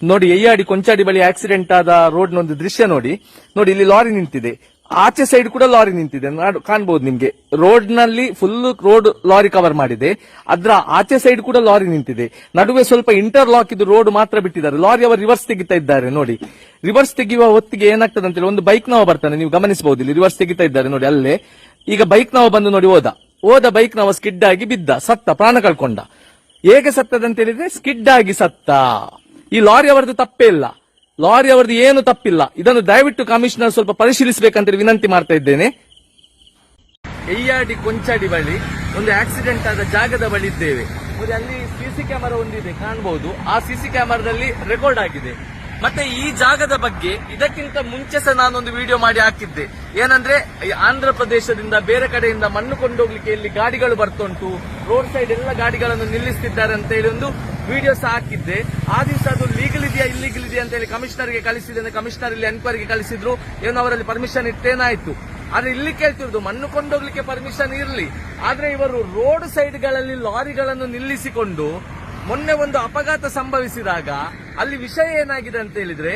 ನೋಡಿ ಎಯ್ಯಾಡಿ ಕೊಂಚಾಡಿ ಬಳಿ ಆಕ್ಸಿಡೆಂಟ್ ಆದ ರೋಡ್ ಒಂದು ದೃಶ್ಯ ನೋಡಿ. ಇಲ್ಲಿ ಲಾರಿ ನಿಂತಿದೆ, ಆಚೆ ಸೈಡ್ ಕೂಡ ಲಾರಿ ನಿಂತಿದೆ, ಕಾಣಬಹುದು ನಿಮ್ಗೆ. ರೋಡ್ ನಲ್ಲಿ ಫುಲ್ ರೋಡ್ ಲಾರಿ ಕವರ್ ಮಾಡಿದೆ, ಅದ್ರ ಆಚೆ ಸೈಡ್ ಕೂಡ ಲಾರಿ ನಿಂತಿದೆ. ನಡುವೆ ಸ್ವಲ್ಪ ಇಂಟರ್ಲಾಕ್ ಇದು ರೋಡ್ ಮಾತ್ರ ಬಿಟ್ಟಿದ್ದಾರೆ. ಲಾರಿ ಅವರು ರಿವರ್ಸ್ ತೆಗಿತಾ ಇದ್ದಾರೆ ನೋಡಿ. ರಿವರ್ಸ್ ತೆಗೆಯುವ ಹೊತ್ತಿಗೆ ಏನಾಗ್ತದೆ ಅಂತೇಳಿ ಒಂದು ಬೈಕ್ ನವ ಬರ್ತಾನೆ, ನೀವು ಗಮನಿಸಬಹುದು. ಇಲ್ಲಿ ರಿವರ್ಸ್ ತೆಗಿತಾ ಇದ್ದಾರೆ ನೋಡಿ ಅಲ್ಲೇ. ಈಗ ಬೈಕ್ ನವ ಬಂದು ನೋಡಿ ಹೋದ ಬೈಕ್ ನವ ಸ್ಕಿಡ್ ಆಗಿ ಬಿದ್ದ, ಸತ್ತ, ಪ್ರಾಣ ಕಳ್ಕೊಂಡ. ಹೇಗೆ ಸತ್ತದಂತ ಹೇಳಿದ್ರೆ ಸ್ಕಿಡ್ ಆಗಿ ಸತ್ತ. ಈ ಲಾರಿ ಅವರದ್ದು ತಪ್ಪೇ ಇಲ್ಲ, ಲಾರಿ ಅವರದ್ದು ಏನು ತಪ್ಪಿಲ್ಲ. ಇದನ್ನು ದಯವಿಟ್ಟು ಕಮಿಷನರ್ ಸ್ವಲ್ಪ ಪರಿಶೀಲಿಸಬೇಕಂತ ವಿನಂತಿ ಮಾಡ್ತಾ ಇದ್ದೇನೆ. ಎಯ್ಯಾಡಿ ಕೊಂಚಾಡಿ ಬಳಿ ಒಂದು ಆಕ್ಸಿಡೆಂಟ್ ಆದ ಜಾಗದ ಬಳಿ ಇದ್ದೇವೆ ನೋಡಿ. ಅಲ್ಲಿ ಸಿಸಿ ಕ್ಯಾಮೆರಾ ಒಂದಿದೆ, ಕಾಣಬಹುದು. ಆ ಸಿಸಿ ಕ್ಯಾಮೆರಾದಲ್ಲಿ ರೆಕಾರ್ಡ್ ಆಗಿದೆ. ಮತ್ತೆ ಈ ಜಾಗದ ಬಗ್ಗೆ ಇದಕ್ಕಿಂತ ಮುಂಚೆ ಸಹ ನಾನೊಂದು ವಿಡಿಯೋ ಮಾಡಿ ಹಾಕಿದ್ದೆ. ಏನಂದ್ರೆ ಆಂಧ್ರ ಪ್ರದೇಶದಿಂದ ಬೇರೆ ಕಡೆಯಿಂದ ಮಣ್ಣು ಕೊಂಡೋಗ್ಲಿಕ್ಕೆ ಇಲ್ಲಿ ಗಾಡಿಗಳು ಬರ್ತುಂಟು, ರೋಡ್ ಸೈಡ್ ಎಲ್ಲ ಗಾಡಿಗಳನ್ನು ನಿಲ್ಲಿಸ್ತಿದ್ದಾರೆ ಅಂತ ಹೇಳಿ ಒಂದು ವಿಡಿಯೋ ಸಹ ಹಾಕಿದ್ದೆ. ಆ ದಿವಸ ಅದು ಲೀಗಲ್ ಇದೆಯಾ ಇಲ್ಲಿಗಲ್ ಇದೆಯಾ ಅಂತ ಹೇಳಿ ಕಮಿಷನರ್ಗೆ ಕಳಿಸಿದೆ. ಕಮಿಷನರ್ ಇಲ್ಲಿ ಎನ್ಕ್ವೈರಿಗೆ ಕಳಿಸಿದ್ರು, ಏನೋ ಅವರಲ್ಲಿ ಪರ್ಮಿಷನ್ ಇಟ್ಟೇನಾಯ್ತು. ಆದ್ರೆ ಇಲ್ಲಿ ಕೇಳ್ತಿರೋದು ಮಣ್ಣು ಕೊಂಡೋಗ್ಲಿಕ್ಕೆ ಪರ್ಮಿಷನ್ ಇರಲಿ, ಆದ್ರೆ ಇವರು ರೋಡ್ ಸೈಡ್ ಗಳಲ್ಲಿ ಲಾರಿಗಳನ್ನು ನಿಲ್ಲಿಸಿಕೊಂಡು ಮೊನ್ನೆ ಒಂದು ಅಪಘಾತ ಸಂಭವಿಸಿದಾಗ ಅಲ್ಲಿ ವಿಷಯ ಏನಾಗಿದೆ ಅಂತ ಹೇಳಿದ್ರೆ,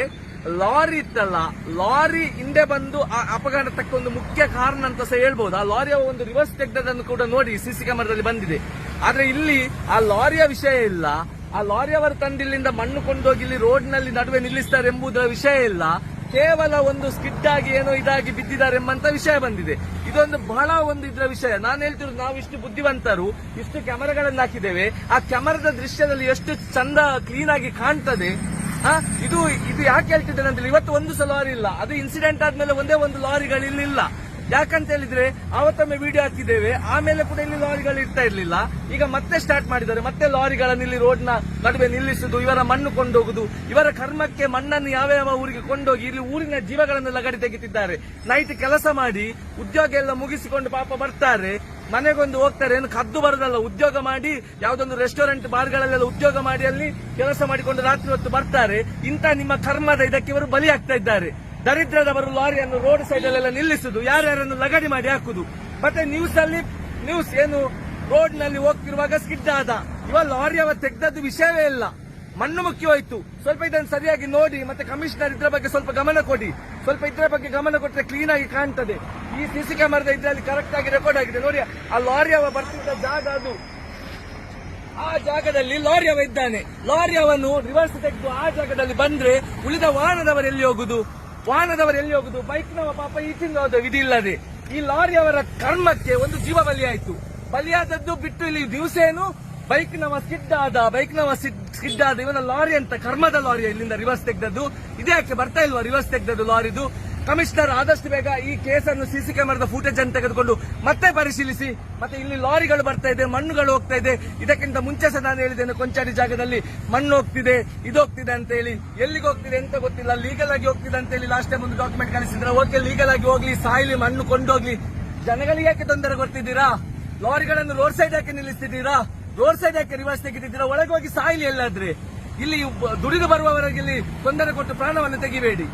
ಲಾರಿ ಇತ್ತಲ್ಲ, ಲಾರಿ ಹಿಂದೆ ಬಂದು ಆ ಅಪಘಾತಕ್ಕೆ ಒಂದು ಮುಖ್ಯ ಕಾರಣ ಅಂತ ಸಹ ಹೇಳ್ಬಹುದು. ಆ ಲಾರಿಯ ಒಂದು ರಿವರ್ಸ್ ತೆಗೆದದನ್ನು ಕೂಡ ನೋಡಿ ಸಿಸಿ ಕ್ಯಾಮೆರಾದಲ್ಲಿ ಬಂದಿದೆ. ಆದ್ರೆ ಇಲ್ಲಿ ಆ ಲಾರಿಯ ವಿಷಯ ಇಲ್ಲ, ಆ ಲಾರಿಯವರು ತಂದಿಲ್ಲಿಂದ ಮಣ್ಣು ಕೊಂಡೋಗಿ ಇಲ್ಲಿ ರೋಡ್ ನಲ್ಲಿ ನಡುವೆ ನಿಲ್ಲಿಸ್ತಾರೆ ಎಂಬುದರ ವಿಷಯ ಇಲ್ಲ. ಕೇವಲ ಒಂದು ಸ್ಕಿಡ್ ಆಗಿ ಏನೋ ಇದಾಗಿ ಬಿದ್ದಿದ್ದಾರೆ ಎಂಬಂತ ವಿಷಯ ಬಂದಿದೆ. ಇದೊಂದು ಬಹಳ ಒಂದು ಇದರ ವಿಷಯ. ನಾನು ಹೇಳ್ತಿರೋದು, ನಾವು ಇಷ್ಟು ಬುದ್ಧಿವಂತರು, ಇಷ್ಟು ಕ್ಯಾಮೆರಾಗಳನ್ನು ಹಾಕಿದ್ದೇವೆ, ಆ ಕ್ಯಾಮೆರಾದ ದೃಶ್ಯದಲ್ಲಿ ಎಷ್ಟು ಚಂದ ಕ್ಲೀನ್ ಆಗಿ ಕಾಣ್ತದೆ. ಇದು ಯಾಕೆ ಹೇಳ್ತಿದ್ದೇನೆ ಅಂತ, ಇವತ್ತು ಒಂದು ಸಲ ಲಾರಿ ಇಲ್ಲ, ಅದು ಇನ್ಸಿಡೆಂಟ್ ಆದ್ಮೇಲೆ ಒಂದೇ ಒಂದು ಲಾರಿಗಳು ಇಲ್ಲಿಲ್ಲ. ಯಾಕಂತ ಹೇಳಿದ್ರೆ ಆವತ್ತೊಮ್ಮೆ ವಿಡಿಯೋ ಹಾಕಿದ್ದೇವೆ, ಆಮೇಲೆ ಕೂಡ ಇಲ್ಲಿ ಲಾರಿಗಳು ಇರ್ತಾ ಇರ್ಲಿಲ್ಲ. ಈಗ ಮತ್ತೆ ಸ್ಟಾರ್ಟ್ ಮಾಡಿದ್ದಾರೆ, ಮತ್ತೆ ಲಾರಿಗಳನ್ನು ಇಲ್ಲಿ ರೋಡ್ ನ ನಡುವೆ ನಿಲ್ಲಿಸುದು, ಇವರ ಮಣ್ಣು ಕೊಂಡೋಗುದು, ಇವರ ಕರ್ಮಕ್ಕೆ ಮಣ್ಣನ್ನು ಯಾವ ಊರಿಗೆ ಕೊಂಡೋಗಿ ಇಲ್ಲಿ ಊರಿನ ಜೀವಗಳನ್ನೆಲ್ಲ ಗಡಿ ತೆಗಿತಿದ್ದಾರೆ. ನೈಟ್ ಕೆಲಸ ಮಾಡಿ ಉದ್ಯೋಗ ಎಲ್ಲ ಮುಗಿಸಿಕೊಂಡು ಪಾಪ ಬರ್ತಾರೆ, ಮನೆಗೊಂದು ಹೋಗ್ತಾರೆ. ಏನು ಕದ್ದು ಬರೋದಲ್ಲ, ಉದ್ಯೋಗ ಮಾಡಿ ಯಾವ್ದೊಂದು ರೆಸ್ಟೋರೆಂಟ್ ಬಾರ್ಗಳಲ್ಲೆಲ್ಲ ಉದ್ಯೋಗ ಮಾಡಿ ಅಲ್ಲಿ ಕೆಲಸ ಮಾಡಿಕೊಂಡು ರಾತ್ರಿ ಹೊತ್ತು ಬರ್ತಾರೆ. ಇಂಥ ನಿಮ್ಮ ಕರ್ಮದ ಇದಕ್ಕೆ ಇವರು ಬಲಿ ಆಗ್ತಾ ಇದ್ದಾರೆ. ದರಿದ್ರದವರು ಲಾರಿಯನ್ನು ರೋಡ್ ಸೈಡ್ ಅಲ್ಲೆಲ್ಲ ನಿಲ್ಲಿಸುದು, ಯಾರ್ಯಾರನ್ನು ಲಗಡಿ ಮಾಡಿ ಹಾಕುದು. ಮತ್ತೆ ನ್ಯೂಸ್ ಏನು ರೋಡ್ ನಲ್ಲಿ ಹೋಗ್ತಿರುವಾಗ ಸ್ಕಿಡ್ ಆದ, ಇವ ಲಾರಿಯವ ತೆಗೆದದ್ದು ವಿಷಯವೇ ಇಲ್ಲ, ಮಣ್ಣು ಮುಖ್ಯ ಹೋಯ್ತು. ಸ್ವಲ್ಪ ಇದನ್ನು ಸರಿಯಾಗಿ ನೋಡಿ, ಮತ್ತೆ ಕಮಿಷನರ್ ಇದ್ರ ಬಗ್ಗೆ ಸ್ವಲ್ಪ ಗಮನ ಕೊಡಿ. ಸ್ವಲ್ಪ ಇದ್ರ ಬಗ್ಗೆ ಗಮನ ಕೊಟ್ಟರೆ ಕ್ಲೀನ್ ಆಗಿ ಕಾಣ್ತದೆ. ಈ ಸಿಸಿ ಕ್ಯಾಮೆರಾದ ಇದ್ರಲ್ಲಿ ಕರೆಕ್ಟ್ ಆಗಿ ರೆಕಾರ್ಡ್ ಆಗಿದೆ ನೋಡಿ. ಆ ಲಾರಿಯವ ಬರ್ತಿದ್ದ ಜಾಗ ಅದು, ಆ ಜಾಗದಲ್ಲಿ ಲಾರಿಯವ ಇದ್ದಾನೆ. ಲಾರಿಯವನು ರಿವರ್ಸ್ ತೆಗೆದು ಆ ಜಾಗದಲ್ಲಿ ಬಂದ್ರೆ ಉಳಿದ ವಾಹನದವರು ಎಲ್ಲಿ ಹೋಗುದು? ಬೈಕ್ನವ ಪಾಪ ಈಚಿಂದ ಹೋದ ವಿಧಿ ಇಲ್ಲದೆ. ಈ ಲಾರಿಯವರ ಕರ್ಮಕ್ಕೆ ಒಂದು ಜೀವ ಬಲಿಯಾದದ್ದು ಬಿಟ್ಟು ಇಲ್ಲಿ ದಿವಸ ಏನು ಬೈಕ್ನವ ಸ್ಕಿಡ್ ಆದ ಇವನ ಲಾರಿ ಅಂತ ಕರ್ಮದ ಲಾರಿ ಇಲ್ಲಿಂದ ರಿವರ್ಸ್ ತೆಗೆದದ್ದು. ಇದ್ಯಾಕೆ ಬರ್ತಾ ಇಲ್ವಾ ರಿವರ್ಸ್ ತೆಗೆದದ್ದು ಲಾರಿದು? ಕಮಿಷನರ್ ಆದಷ್ಟು ಬೇಗ ಈ ಕೇಸನ್ನು ಸಿಸಿ ಕ್ಯಾಮೆರಾದ ಫುಟೇಜ್ ಅನ್ನು ತೆಗೆದುಕೊಂಡು ಮತ್ತೆ ಪರಿಶೀಲಿಸಿ. ಮತ್ತೆ ಇಲ್ಲಿ ಲಾರಿಗಳು ಬರ್ತಾ ಇದೆ, ಮಣ್ಣುಗಳು ಹೋಗ್ತಾ ಇದೆ. ಇದಕ್ಕಿಂತ ಮುಂಚೆ ಸಹ ನಾನು ಹೇಳಿದ್ದೇನೆ, ಕೊಂಚಾಡಿ ಜಾಗದಲ್ಲಿ ಮಣ್ಣು ಹೋಗ್ತಿದೆ, ಇದೋಗ್ತಿದೆ ಅಂತ ಹೇಳಿ. ಎಲ್ಲಿಗೆ ಹೋಗ್ತಿದೆ ಅಂತ ಗೊತ್ತಿಲ್ಲ, ಲೀಗಲ್ ಆಗಿ ಹೋಗ್ತಿದೆ ಅಂತ ಹೇಳಿ ಲಾಸ್ಟ್ ಟೈಮ್ ಒಂದು ಡಾಕ್ಯುಮೆಂಟ್ ಕಳಿಸಿದ್ರೆ, ಓಕೆ ಲೀಗಲ್ ಆಗಿ ಹೋಗ್ಲಿ, ಸಾಯ್ಲಿ, ಮಣ್ಣು ಕೊಂಡೋಗ್ಲಿ, ಜನಗಳಿಗೆ ಯಾಕೆ ತೊಂದರೆ ಕೊಡ್ತಿದ್ದೀರಾ? ಲಾರಿಗಳನ್ನು ರೋಡ್ ಸೈಡ್ ಯಾಕೆ ನಿಲ್ಲಿಸ್ತಿದ್ದೀರಾ? ರೋಡ್ ಸೈಡ್ ಯಾಕೆ ರಿವರ್ಸ್ ತೆಗಿತಿದ್ದೀರಾ? ಒಳಗೆ ಹೋಗಿ ಸಾಯ್ಲಿ ಎಲ್ಲಾದ್ರೆ. ಇಲ್ಲಿ ದುಡಿದು ಬರುವವರಿಗೆ ಇಲ್ಲಿ ತೊಂದರೆ ಕೊಟ್ಟು ಪ್ರಾಣವನ್ನು ತೆಗಿಬೇಡಿ.